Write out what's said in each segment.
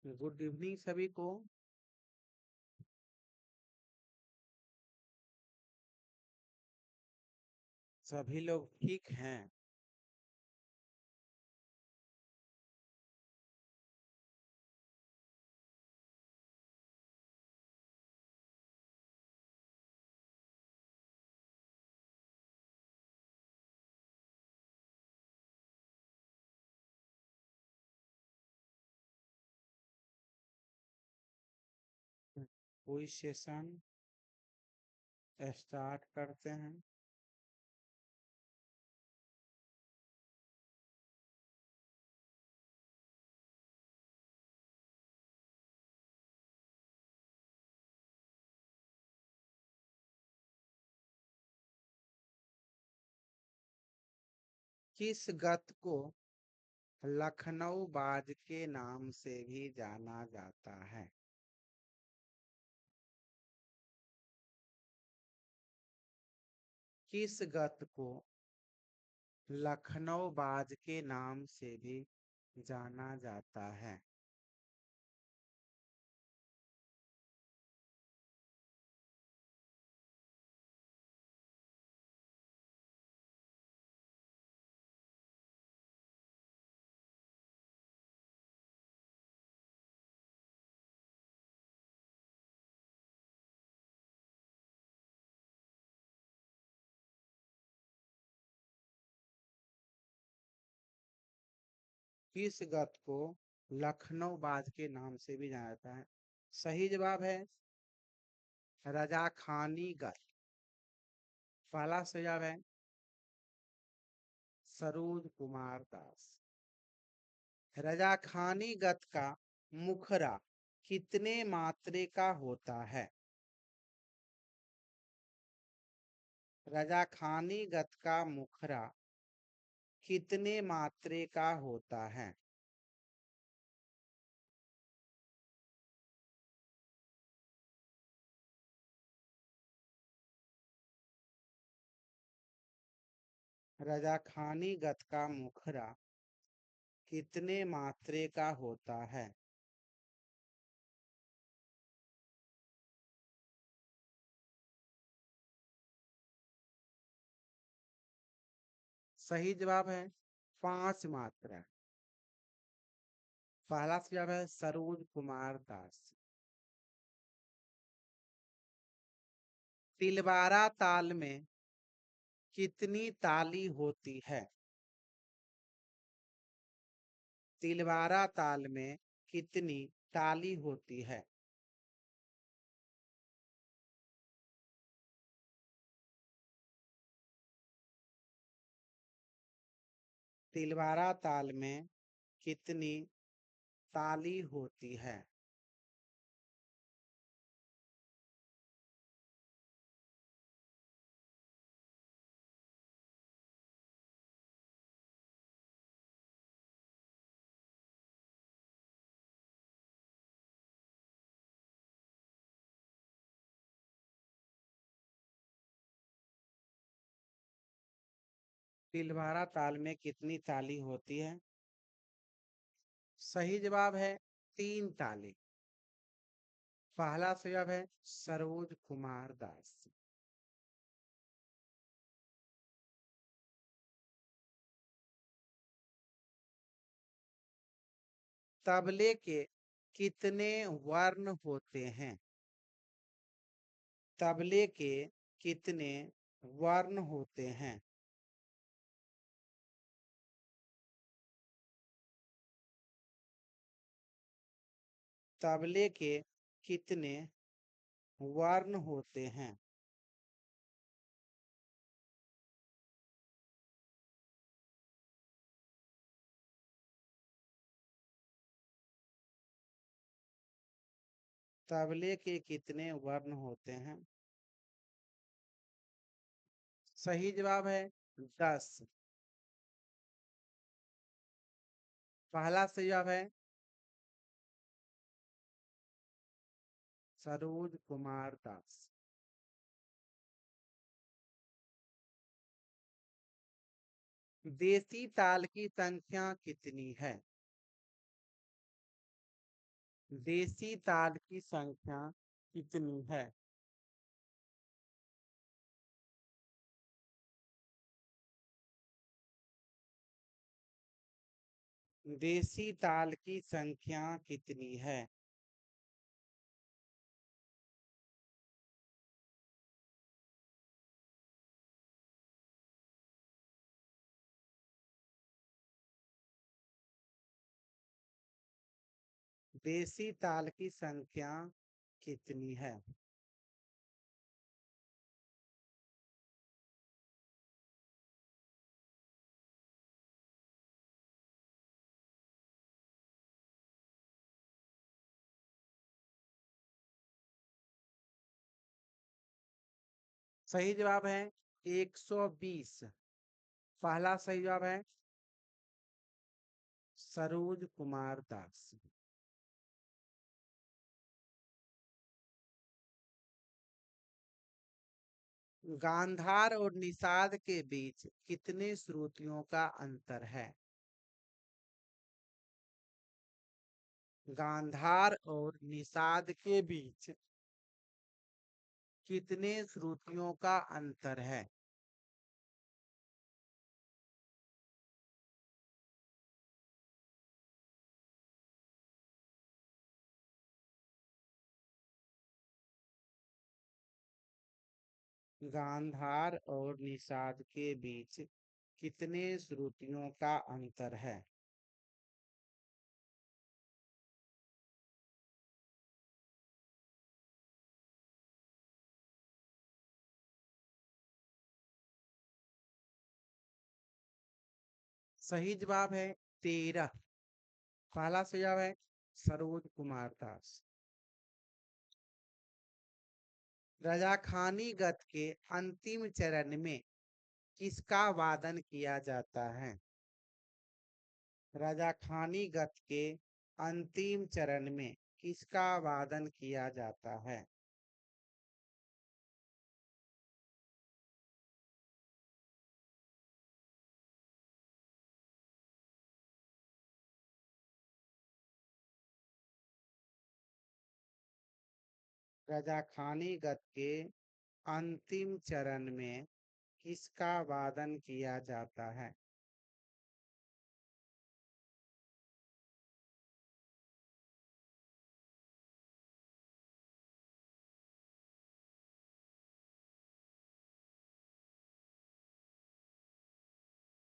Good evening सभी को। सभी लोग ठीक हैं। कोई सेशन स्टार्ट करते हैं। किस गत को लखनऊ बाज के नाम से भी जाना जाता है? किस गत को लखनऊ बाज के नाम से भी जाना जाता है? किस गत को लखनऊ बाज के नाम से भी जाना जाता है? सही जवाब है रजाखानी गत। पहला सही जवाब है सरोज कुमार दास। रजाखानी गत का मुखरा कितने मात्रे का होता है? रजाखानी गत का मुखरा कितने मात्रे का होता है? रजाखानी गत का मुखरा कितने मात्रे का होता है? सही जवाब है 5 मात्रा। पहला जवाब है सरोज कुमार दास। तिलवारा ताल में कितनी ताली होती है? तिलवारा ताल में कितनी ताली होती है? तिलवारा ताल में कितनी ताली होती है? तिलवारा ताल में कितनी ताली होती है? सही जवाब है 3 ताली। पहला सही जवाब है सरोज कुमार दास। तबले के कितने वर्ण होते हैं? तबले के कितने वर्ण होते हैं? तबले के कितने वर्ण होते हैं? तबले के कितने वर्ण होते हैं? सही जवाब है 10। पहला सही जवाब है सरोज कुमार दास। देसी ताल की संख्या कितनी है? देसी ताल की संख्या कितनी है? देसी ताल की संख्या कितनी है? देसी ताल की संख्या कितनी है? सही जवाब है 120। पहला सही जवाब है सरोज कुमार दास। गांधार और निषाद के बीच कितने श्रुतियों का अंतर है? गांधार और निषाद के बीच कितने श्रुतियों का अंतर है? गांधार और निषाद के बीच कितने श्रुतियों का अंतर है? सही जवाब है 13। पहला सही जवाब है सरोज कुमार दास। रजाखानी गत के अंतिम चरण में किसका वादन किया जाता है? रजाखानी गत के अंतिम चरण में किसका वादन किया जाता है? रजाखानी गत के अंतिम चरण में किसका वादन किया जाता है?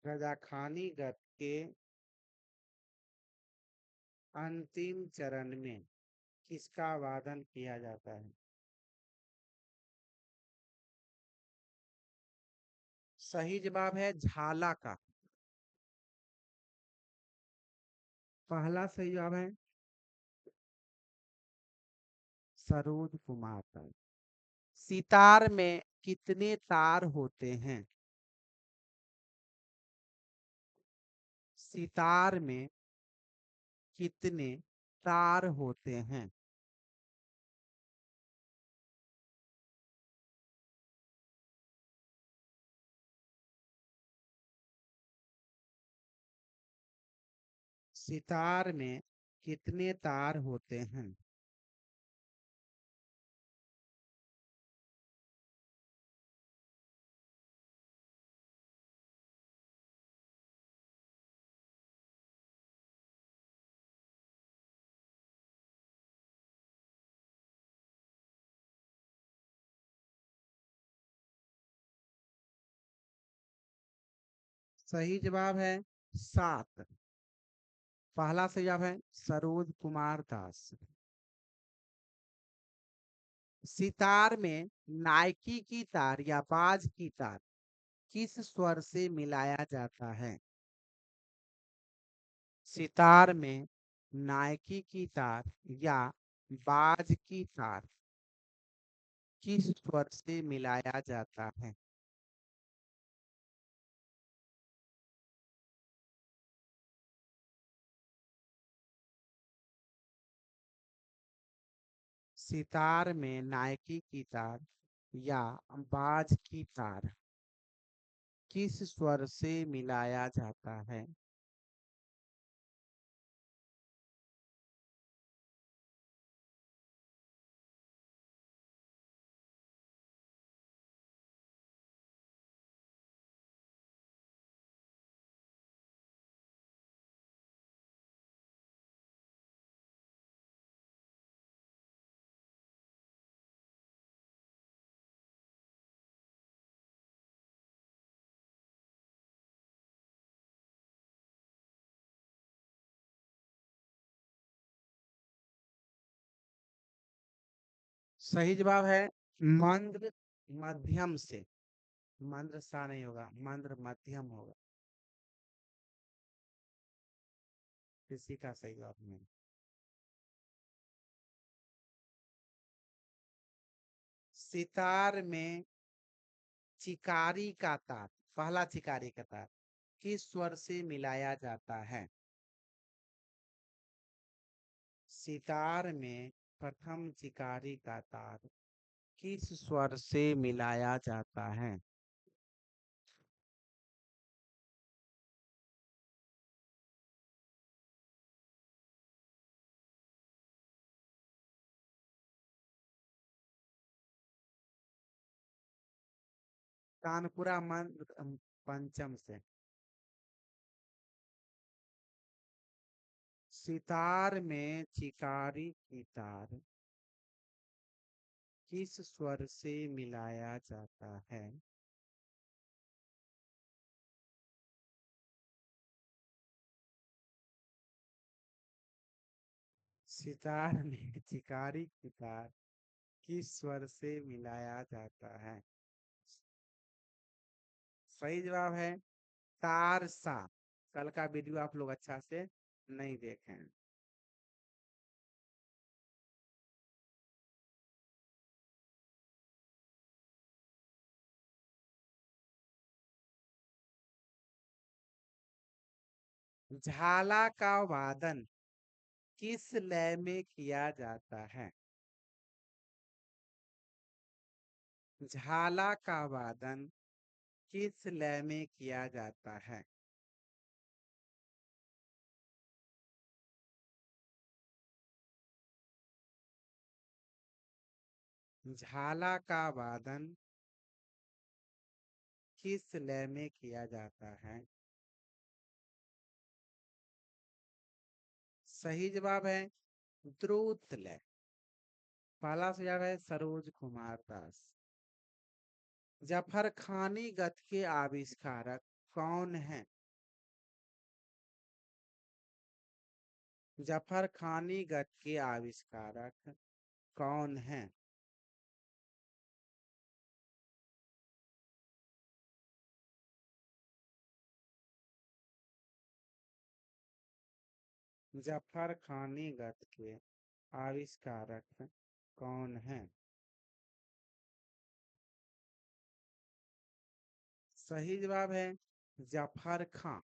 रजाखानी गत के अंतिम चरण में किसका वादन किया जाता है? सही जवाब है झाला का। पहला सही जवाब है सरोज कुमार का। सितार में कितने तार होते हैं? सितार में कितने तार होते हैं? सितार में कितने तार होते हैं? सही जवाब है 7। पहला सही जवाब है सरोज कुमार दास। सितार में नाइकी की तार या बाज की तार किस स्वर से मिलाया जाता है? सितार में नाइकी की तार या बाज की तार किस स्वर से मिलाया जाता है? सितार में नाइकी की तार या बाज की तार किस स्वर से मिलाया जाता है? सही जवाब है मंद्र मध्यम से। मंद्र सा नहीं होगा, मंद्र मध्यम होगा। किसी का सही जवाब नहीं। सितार में चिकारी का तार, पहला चिकारी का तार किस स्वर से मिलाया जाता है? सितार में प्रथम चिकारी का तार किस स्वर से मिलाया जाता है? तानपुरा मंत्र पंचम से। सितार में चिकारी की तार किस स्वर से मिलाया जाता है? सितार में चिकारी की तार किस स्वर से मिलाया जाता है? सही जवाब है तार सा। कल का वीडियो आप लोग अच्छा से नहीं देखे हैं। झाला का वादन किस लय में किया जाता है? झाला का वादन किस लय में किया जाता है? झाला का वादन किस लय में किया जाता है? सही जवाब है द्रुत लय। पहला सुझाव है सरोज कुमार दास। जफर खानी गत के आविष्कारक कौन है? जफर खानी गत के आविष्कारक कौन है? जफर खानी गत के आविष्कारक कौन है? सही जवाब है जफर खां।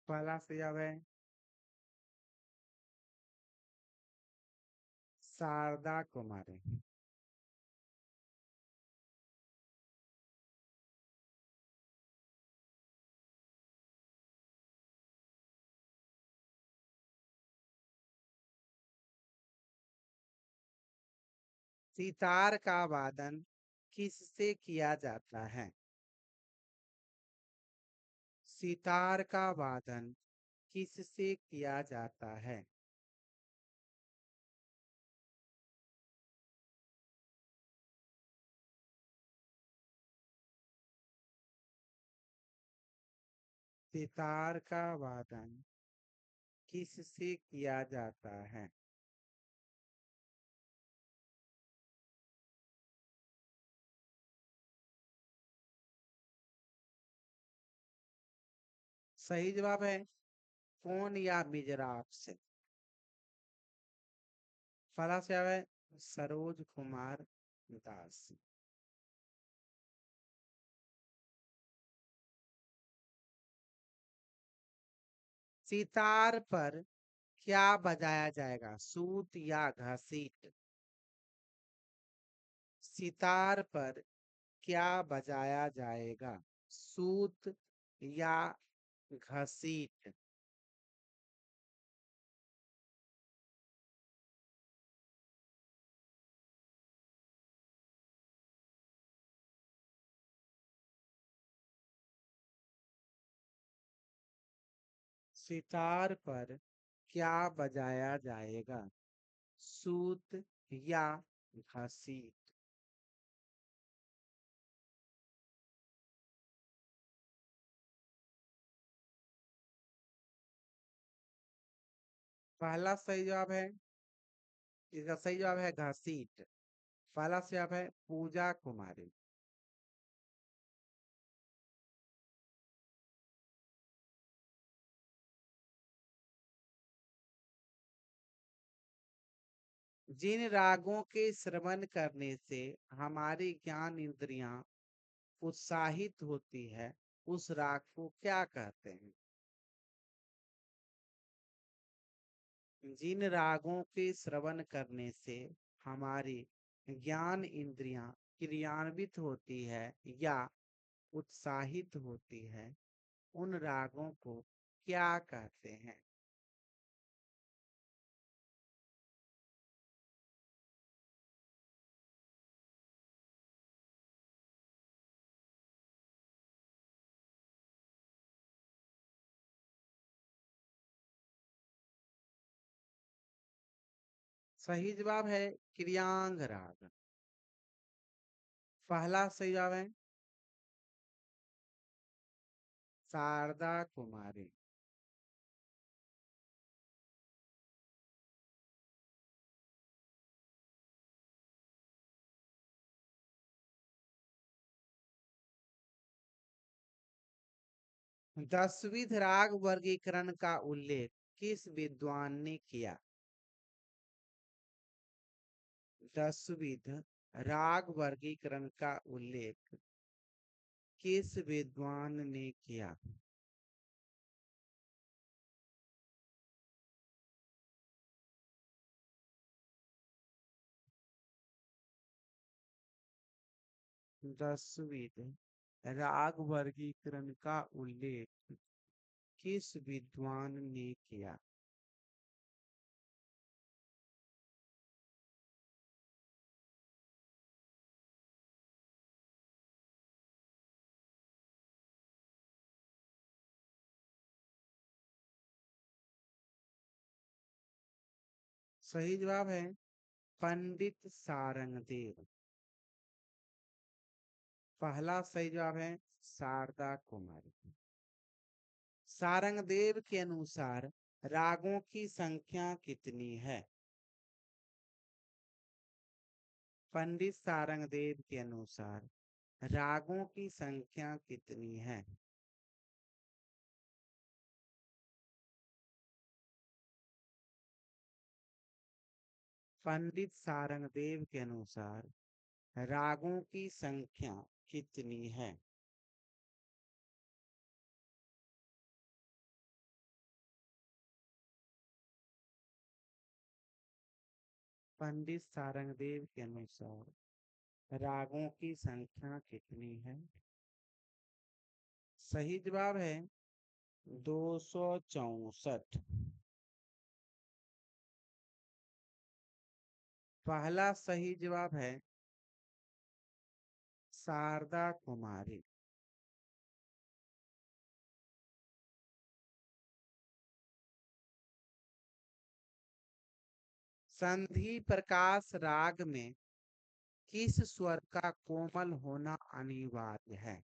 पहला सुझाव है शारदा कुमारी। सितार का वादन किससे किया जाता है? सितार का वादन किससे किया जाता है? सितार का वादन किससे किया जाता है? सही जवाब है फोन या मिजराब से। पहला जवाब है सरोज कुमार दास। सितार पर क्या बजाया जाएगा, सूत या घसीट? सितार पर क्या बजाया जाएगा, सूत या घसीट? सितार पर क्या बजाया जाएगा, सूत या घसीट? पहला सही जवाब है, इसका सही जवाब है घसीट। पहला सही जवाब है पूजा कुमारी। जिन रागों के श्रवण करने से हमारी ज्ञान इंद्रियां उत्साहित होती है, उस राग को क्या कहते हैं? जिन रागों के श्रवण करने से हमारी ज्ञान इंद्रियां क्रियान्वित होती है या उत्साहित होती है, उन रागों को क्या कहते हैं? सही जवाब है क्रियांग राग। पहला सही जवाब है शारदा कुमारी। 10वीं राग वर्गीकरण का उल्लेख किस विद्वान ने किया? 10वीं राग वर्गीकरण का उल्लेख किस विद्वान ने किया? 10वीं राग वर्गीकरण का उल्लेख किस विद्वान ने किया? सही जवाब है पंडित सारंगदेव। पहला सही जवाब है शारदा कुमारी। सारंगदेव के अनुसार रागों की संख्या कितनी है? पंडित सारंगदेव के अनुसार रागों की संख्या कितनी है? पंडित सारंगदेव के अनुसार रागों की संख्या कितनी है? पंडित सारंगदेव के अनुसार रागों की संख्या कितनी है? सही जवाब है 264। पहला सही जवाब है शारदा कुमारी। संधि प्रकाश राग में किस स्वर का कोमल होना अनिवार्य है?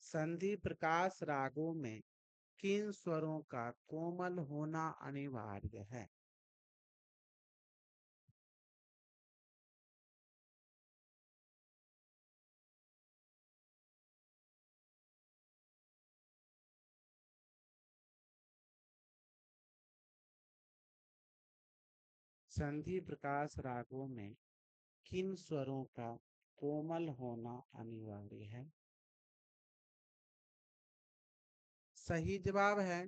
संधि प्रकाश रागों में किन स्वरों का कोमल होना अनिवार्य है? संधि प्रकाश रागों में किन स्वरों का कोमल होना अनिवार्य है? सही जवाब है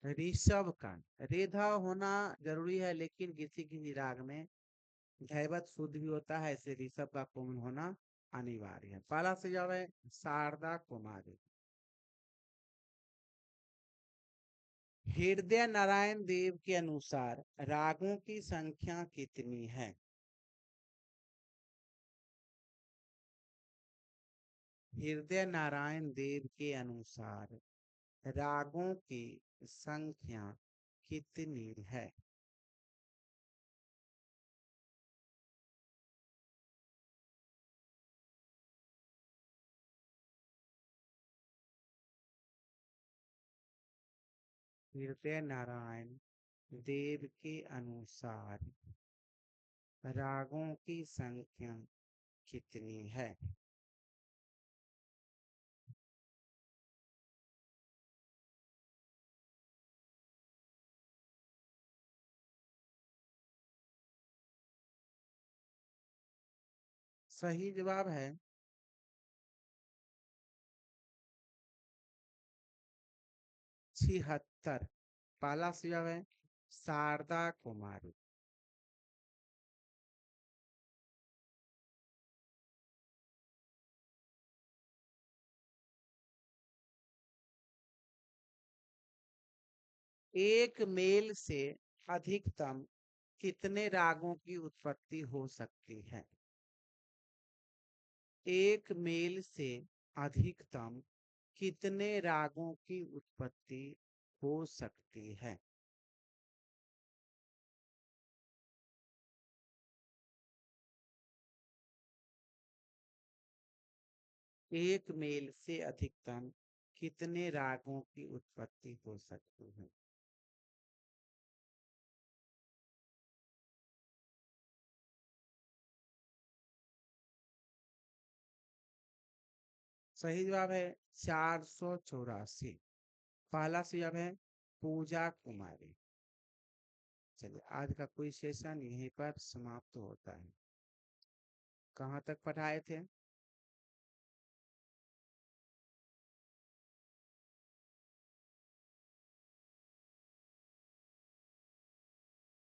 ऋषभ का। रेधा होना जरूरी है, लेकिन किसी किसी राग में धैवत शुद्ध भी होता है, ऐसे ऋषभ का कोमल होना अनिवार्य है। पहला से जवाब है शारदा कुमारी। हृदय नारायण देव के अनुसार रागों की संख्या कितनी है? हृदय नारायण देव के अनुसार रागों की संख्या कितनी है? हृदय नारायण देव के अनुसार रागों की संख्या कितनी है? सही जवाब है 76। पहला जवाब है शारदा कुमारी। एक मेल से अधिकतम कितने रागों की उत्पत्ति हो सकती है? एक मेल से अधिकतम कितने रागों की उत्पत्ति हो सकती है? एक मेल से अधिकतम कितने रागों की उत्पत्ति हो सकती है? सही जवाब है 484। पहला जवाब है पूजा कुमारी। चलिए आज का कोई सेशन यहीं पर समाप्त होता है। कहाँ तक पढ़ाए थे?